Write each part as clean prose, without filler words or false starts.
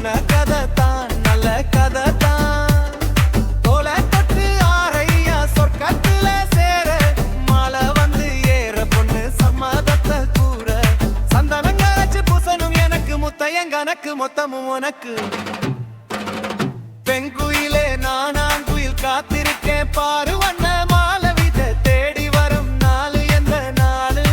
சொன்ன கதை தான் நல்ல கதை தான். தோலை தொட்டு ஆரையா சொர்க்கத்துல சேர மாலை வந்து ஏற பொண்ணு சம்மதத்தை கூற சந்தனங்க வச்சு பூசணும் எனக்கு முத்தையங்கனக்கு மொத்தமும் உனக்கு. பெண்குயிலே நானான் குயில் காத்திருக்கேன் பாரு வண்ண மாலை வித தேடி வரும் நாளு எந்த நாளு.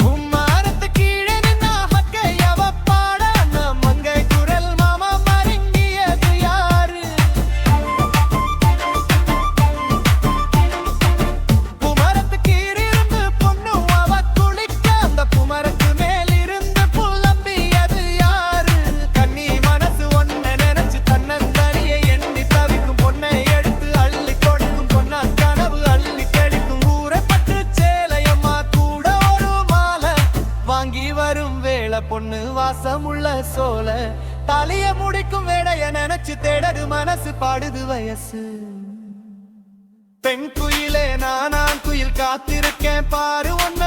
உம்மாரத்து கீழே நின்னா ஹக்கையவ பாட மங்கை குரல் மாமா மருங்கியது யாரு. புமரத்து கீழிருந்து பொண்ணு அவ குளிக்க அந்த புமரத்து மேலிருந்து புலம்பியது யாரு. கண்ணி மனசு ஒன்ன நினைச்சு தன்னந்தனிய எண்ணி தவிக்கும் பொண்ணை எடுத்து அள்ளி கொடுக்கும் பொண்ணா கனவு அள்ளி கழிக்கும். ஊரை பட்டு சேலையம்மா கூட ஒரு மாலை வாங்கி வரும் வேளை பொண்ணு வாசமுள்ள சோல தலைய முடிக்கும் வேடைய நினைச்சு தேடது மனசு பாடுது வயசு. பெண் குயிலே நானான் குயில் காத்திருக்கேன் பாரு ஒன்னு